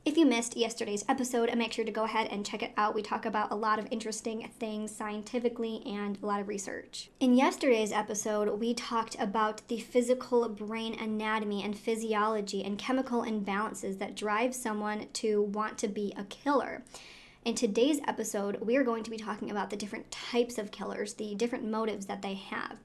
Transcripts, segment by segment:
If you missed yesterday's episode, make sure to go ahead and check it out. We talk about a lot of interesting things scientifically and a lot of research. In yesterday's episode, we talked about the physical brain anatomy and physiology and chemical imbalances that drive someone to want to be a killer. In today's episode, we are going to be talking about the different types of killers, the different motives that they have.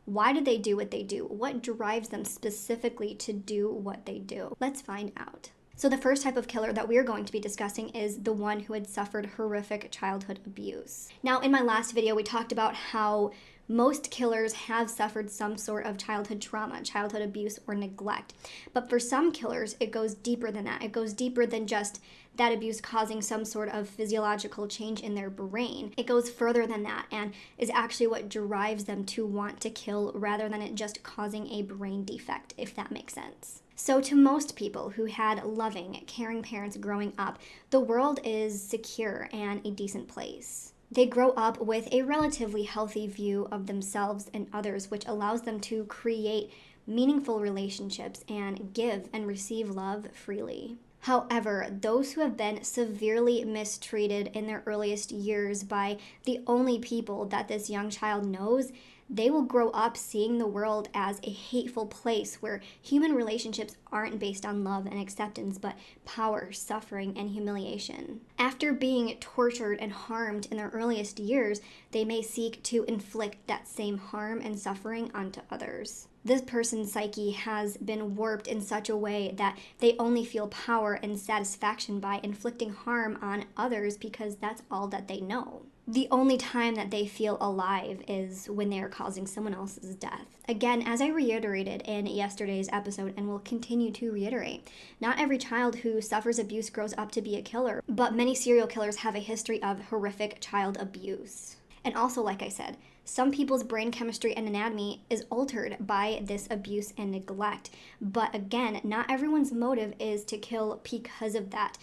Why do they do what they do? What drives them specifically to do what they do? Let's find out. So the first type of killer that we're going to be discussing is the one who had suffered horrific childhood abuse. Now, in my last video, we talked about how most killers have suffered some sort of childhood trauma, childhood abuse, or neglect. But for some killers, it goes deeper than that. It goes deeper than just that abuse causing some sort of physiological change in their brain. It goes further than that and is actually what drives them to want to kill rather than it just causing a brain defect, if that makes sense. So to most people who had loving, caring parents growing up, the world is secure and a decent place. They grow up with a relatively healthy view of themselves and others, which allows them to create meaningful relationships and give and receive love freely. However, those who have been severely mistreated in their earliest years by the only people that this young child knows, they will grow up seeing the world as a hateful place where human relationships aren't based on love and acceptance, but power, suffering, and humiliation. After being tortured and harmed in their earliest years, they may seek to inflict that same harm and suffering onto others. This person's psyche has been warped in such a way that they only feel power and satisfaction by inflicting harm on others because that's all that they know. The only time that they feel alive is when they are causing someone else's death. Again, as I reiterated in yesterday's episode and will continue to reiterate, not every child who suffers abuse grows up to be a killer, but many serial killers have a history of horrific child abuse. And also, like I said, some people's brain chemistry and anatomy is altered by this abuse and neglect. But again, not everyone's motive is to kill because of that.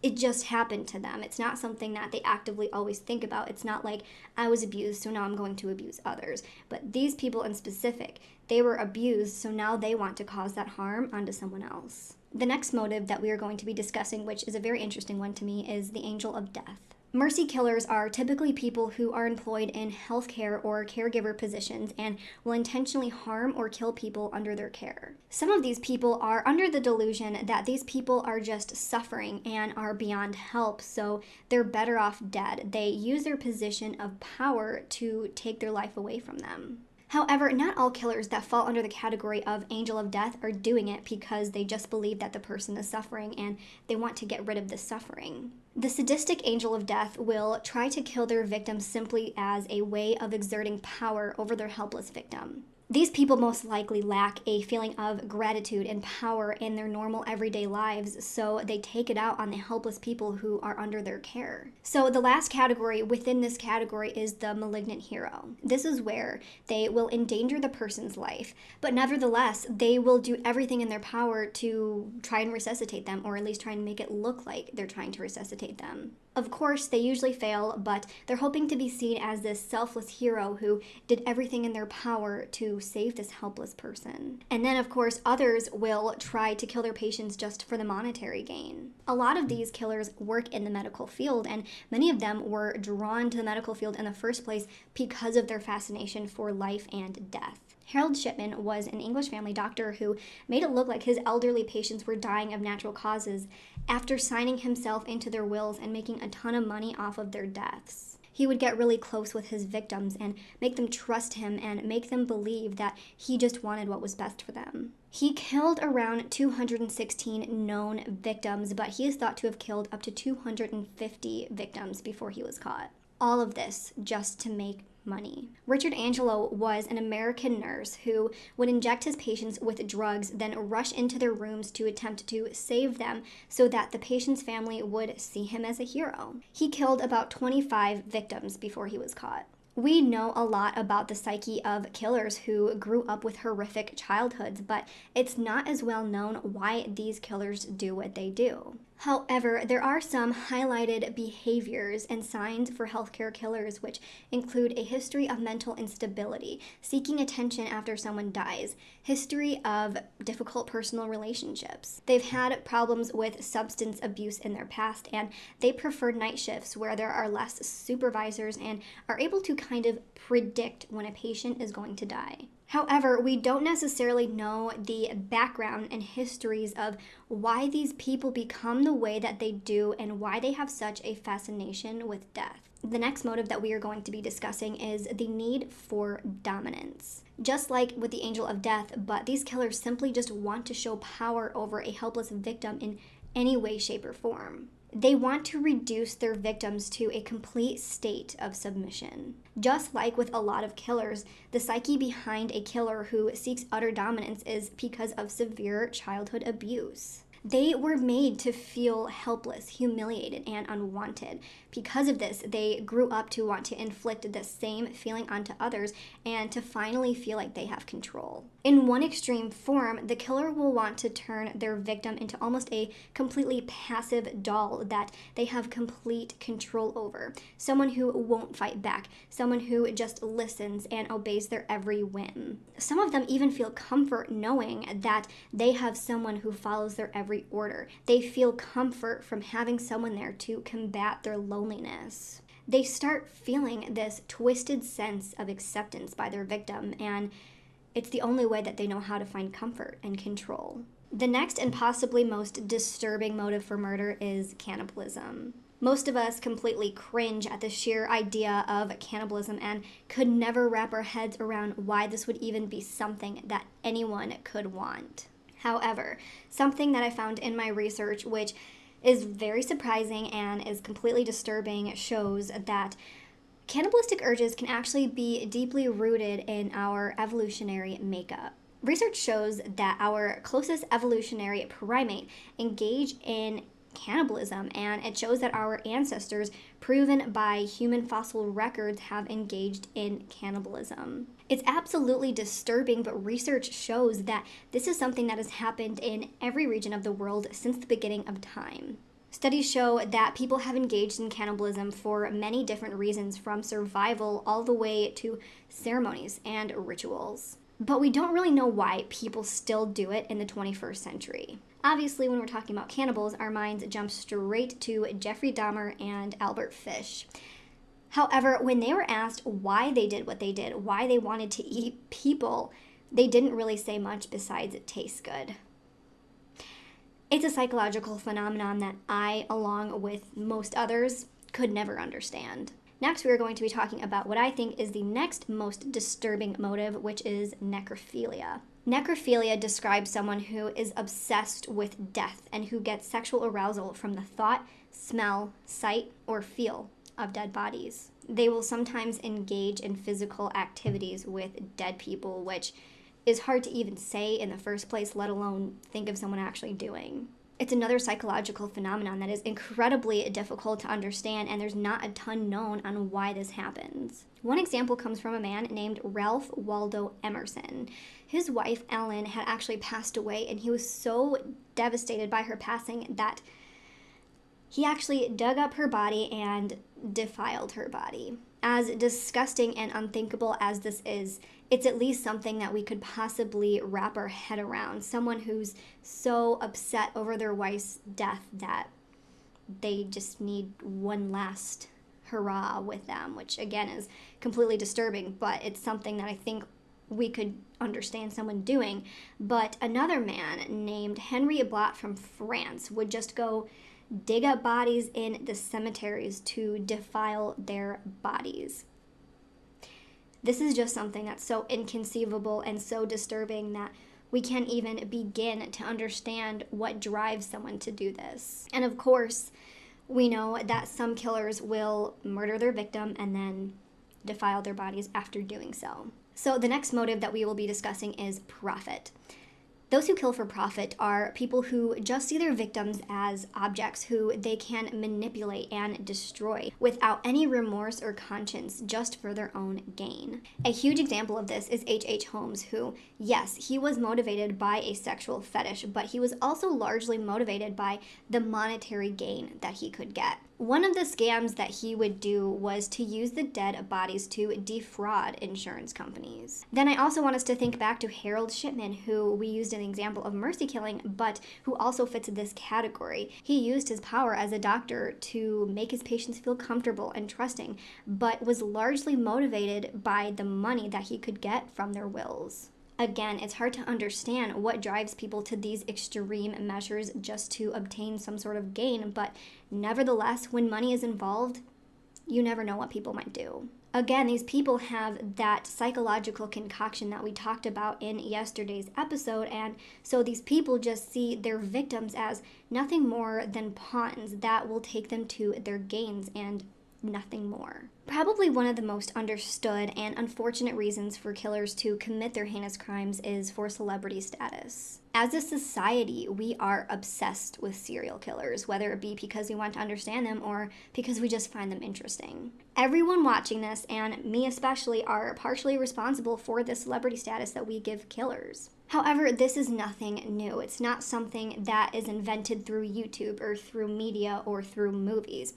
It just happened to them. It's not something that they actively always think about. It's not like, I was abused, so now I'm going to abuse others. But these people in specific, they were abused, so now they want to cause that harm onto someone else. The next motive that we are going to be discussing, which is a very interesting one to me, is the angel of death. Mercy killers are typically people who are employed in healthcare or caregiver positions and will intentionally harm or kill people under their care. Some of these people are under the delusion that these people are just suffering and are beyond help, so they're better off dead. They use their position of power to take their life away from them. However, not all killers that fall under the category of angel of death are doing it because they just believe that the person is suffering and they want to get rid of the suffering. The sadistic angel of death will try to kill their victim simply as a way of exerting power over their helpless victim. These people most likely lack a feeling of gratitude and power in their normal everyday lives, so they take it out on the helpless people who are under their care. So the last category within this category is the malignant hero. This is where they will endanger the person's life, but nevertheless, they will do everything in their power to try and resuscitate them, or at least try and make it look like they're trying to resuscitate them. Of course, they usually fail, but they're hoping to be seen as this selfless hero who did everything in their power to save this helpless person. And then, of course, others will try to kill their patients just for the monetary gain. A lot of these killers work in the medical field, and many of them were drawn to the medical field in the first place because of their fascination for life and death. Harold Shipman was an English family doctor who made it look like his elderly patients were dying of natural causes after signing himself into their wills and making a ton of money off of their deaths. He would get really close with his victims and make them trust him and make them believe that he just wanted what was best for them. He killed around 216 known victims, but he is thought to have killed up to 250 victims before he was caught. All of this just to make money. Richard Angelo was an American nurse who would inject his patients with drugs, then rush into their rooms to attempt to save them so that the patient's family would see him as a hero. He killed about 25 victims before he was caught. We know a lot about the psyche of killers who grew up with horrific childhoods, but it's not as well known why these killers do what they do. However, there are some highlighted behaviors and signs for healthcare killers, which include a history of mental instability, seeking attention after someone dies, history of difficult personal relationships. They've had problems with substance abuse in their past, and they prefer night shifts where there are less supervisors and are able to kind of predict when a patient is going to die. However, we don't necessarily know the background and histories of why these people become the way that they do and why they have such a fascination with death. The next motive that we are going to be discussing is the need for dominance. Just like with the angel of death, but these killers simply just want to show power over a helpless victim in any way, shape, or form. They want to reduce their victims to a complete state of submission. Just like with a lot of killers, the psyche behind a killer who seeks utter dominance is because of severe childhood abuse. They were made to feel helpless, humiliated, and unwanted. Because of this, they grew up to want to inflict the same feeling onto others and to finally feel like they have control. In one extreme form, the killer will want to turn their victim into almost a completely passive doll that they have complete control over. Someone who won't fight back, someone who just listens and obeys their every whim. Some of them even feel comfort knowing that they have someone who follows their every order. They feel comfort from having someone there to combat their loneliness. They start feeling this twisted sense of acceptance by their victim, and it's the only way that they know how to find comfort and control. The next and possibly most disturbing motive for murder is cannibalism. Most of us completely cringe at the sheer idea of cannibalism and could never wrap our heads around why this would even be something that anyone could want. However, something that I found in my research, which is very surprising and is completely disturbing, shows that cannibalistic urges can actually be deeply rooted in our evolutionary makeup. Research shows that our closest evolutionary primate engage in cannibalism, and it shows that our ancestors, proven by human fossil records, have engaged in cannibalism. It's absolutely disturbing, but research shows that this is something that has happened in every region of the world since the beginning of time. Studies show that people have engaged in cannibalism for many different reasons, from survival all the way to ceremonies and rituals. But we don't really know why people still do it in the 21st century. Obviously, when we're talking about cannibals, our minds jump straight to Jeffrey Dahmer and Albert Fish. However, when they were asked why they did what they did, why they wanted to eat people, they didn't really say much besides it tastes good. It's a psychological phenomenon that I, along with most others, could never understand. Next, we are going to be talking about what I think is the next most disturbing motive, which is necrophilia. Necrophilia describes someone who is obsessed with death and who gets sexual arousal from the thought, smell, sight, or feel of dead bodies. They will sometimes engage in physical activities with dead people, which is hard to even say in the first place, let alone think of someone actually doing. It's another psychological phenomenon that is incredibly difficult to understand, and there's not a ton known on why this happens. One example comes from a man named Ralph Waldo Emerson. His wife, Ellen, had actually passed away, and he was so devastated by her passing that he actually dug up her body and defiled her body. As disgusting and unthinkable as this is, it's at least something that we could possibly wrap our head around. Someone who's so upset over their wife's death that they just need one last hurrah with them, which again is completely disturbing, but it's something that I think we could understand someone doing. But another man named Henry Blot from France would just go dig up bodies in the cemeteries to defile their bodies. This is just something that's so inconceivable and so disturbing that we can't even begin to understand what drives someone to do this. And of course, we know that some killers will murder their victim and then defile their bodies after doing so. So the next motive that we will be discussing is profit. Those who kill for profit are people who just see their victims as objects who they can manipulate and destroy without any remorse or conscience, just for their own gain. A huge example of this is H.H. Holmes, who, yes, he was motivated by a sexual fetish, but he was also largely motivated by the monetary gain that he could get. One of the scams that he would do was to use the dead bodies to defraud insurance companies. Then I also want us to think back to Harold Shipman, who we used an example of mercy killing, but who also fits this category. He used his power as a doctor to make his patients feel comfortable and trusting, but was largely motivated by the money that he could get from their wills. Again, it's hard to understand what drives people to these extreme measures just to obtain some sort of gain, but nevertheless, when money is involved, you never know what people might do. Again, these people have that psychological concoction that we talked about in yesterday's episode, and so these people just see their victims as nothing more than pawns that will take them to their gains and nothing more. Probably one of the most understood and unfortunate reasons for killers to commit their heinous crimes is for celebrity status. As a society, we are obsessed with serial killers, whether it be because we want to understand them or because we just find them interesting. Everyone watching this, and me especially, are partially responsible for the celebrity status that we give killers. However, this is nothing new. It's not something that is invented through YouTube or through media or through movies.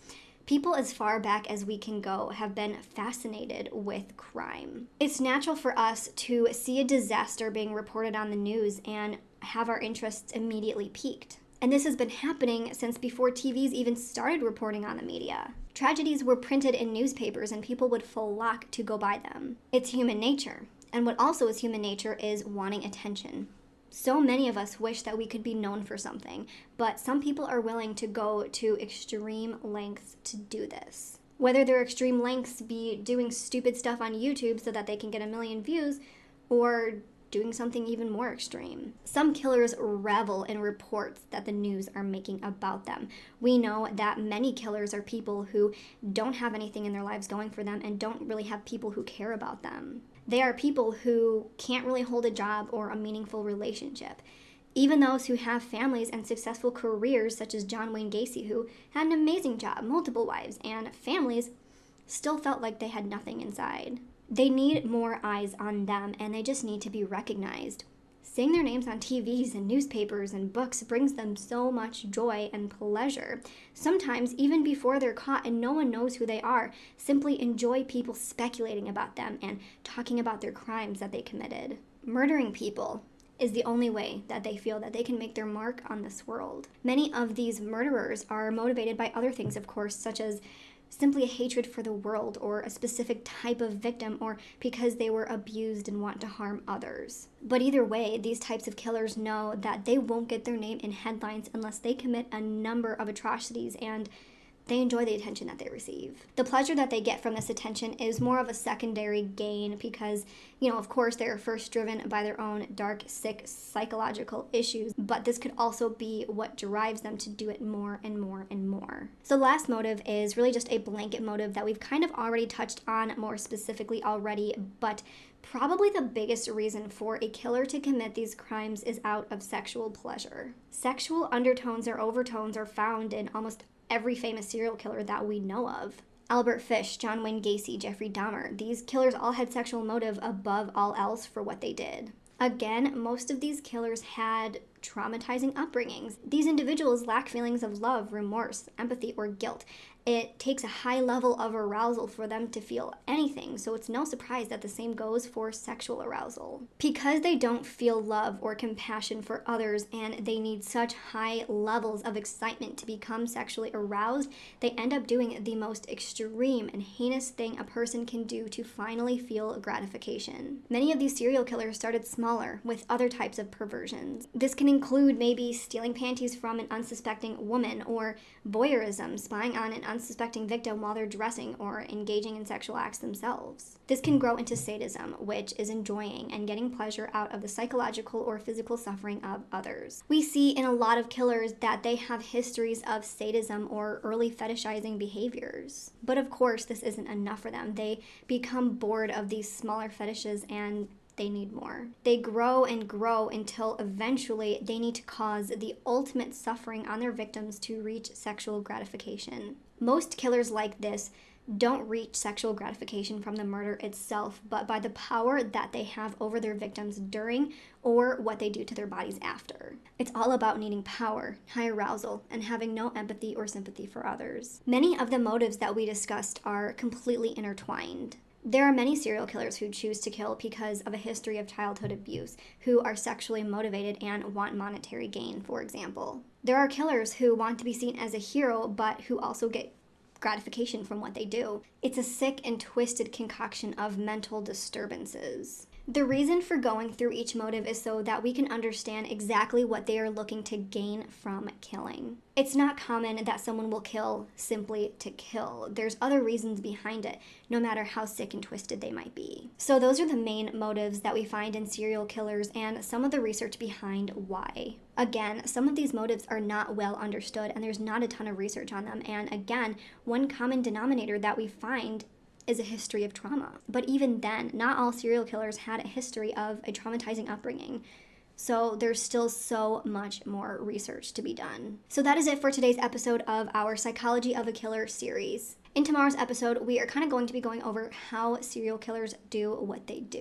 People as far back as we can go have been fascinated with crime. It's natural for us to see a disaster being reported on the news and have our interests immediately piqued. And this has been happening since before TVs even started reporting on the media. Tragedies were printed in newspapers and people would flock to go buy them. It's human nature. And what also is human nature is wanting attention. So many of us wish that we could be known for something, but some people are willing to go to extreme lengths to do this. Whether their extreme lengths be doing stupid stuff on YouTube so that they can get 1 million views, or doing something even more extreme. Some killers revel in reports that the news are making about them. We know that many killers are people who don't have anything in their lives going for them and don't really have people who care about them. They are people who can't really hold a job or a meaningful relationship. Even those who have families and successful careers, such as John Wayne Gacy, who had an amazing job, multiple wives, and families, still felt like they had nothing inside. They need more eyes on them, and they just need to be recognized. Seeing their names on TVs and newspapers and books brings them so much joy and pleasure. Sometimes, even before they're caught and no one knows who they are, simply enjoy people speculating about them and talking about their crimes that they committed. Murdering people is the only way that they feel that they can make their mark on this world. Many of these murderers are motivated by other things, of course, such as simply a hatred for the world or a specific type of victim, or because they were abused and want to harm others. But either way, these types of killers know that they won't get their name in headlines unless they commit a number of atrocities, and they enjoy the attention that they receive. The pleasure that they get from this attention is more of a secondary gain because, of course, they're first driven by their own dark, sick, psychological issues, but this could also be what drives them to do it more and more and more. So the last motive is really just a blanket motive that we've kind of already touched on more specifically already, but probably the biggest reason for a killer to commit these crimes is out of sexual pleasure. Sexual undertones or overtones are found in almost every famous serial killer that we know of. Albert Fish, John Wayne Gacy, Jeffrey Dahmer, these killers all had sexual motive above all else for what they did. Again, most of these killers had traumatizing upbringings. These individuals lack feelings of love, remorse, empathy, or guilt. It takes a high level of arousal for them to feel anything, so it's no surprise that the same goes for sexual arousal. Because they don't feel love or compassion for others and they need such high levels of excitement to become sexually aroused, they end up doing the most extreme and heinous thing a person can do to finally feel gratification. Many of these serial killers started smaller with other types of perversions. This can include maybe stealing panties from an unsuspecting woman, or voyeurism, spying on an unsuspecting victim while they're dressing or engaging in sexual acts themselves. This can grow into sadism, which is enjoying and getting pleasure out of the psychological or physical suffering of others. We see in a lot of killers that they have histories of sadism or early fetishizing behaviors. But of course, this isn't enough for them. They become bored of these smaller fetishes and they need more. They grow and grow until eventually they need to cause the ultimate suffering on their victims to reach sexual gratification. Most killers like this don't reach sexual gratification from the murder itself, but by the power that they have over their victims during or what they do to their bodies after. It's all about needing power, high arousal, and having no empathy or sympathy for others. Many of the motives that we discussed are completely intertwined. There are many serial killers who choose to kill because of a history of childhood abuse, who are sexually motivated and want monetary gain, for example. There are killers who want to be seen as a hero, but who also get gratification from what they do. It's a sick and twisted concoction of mental disturbances. The reason for going through each motive is so that we can understand exactly what they are looking to gain from killing. It's not common that someone will kill simply to kill. There's other reasons behind it, no matter how sick and twisted they might be. So those are the main motives that we find in serial killers and some of the research behind why. Again, some of these motives are not well understood and there's not a ton of research on them. And again, one common denominator that we find is a history of trauma. But even then, not all serial killers had a history of a traumatizing upbringing. So there's still so much more research to be done. So that is it for today's episode of our Psychology of a Killer series. In tomorrow's episode, we are kind of going to be going over how serial killers do what they do.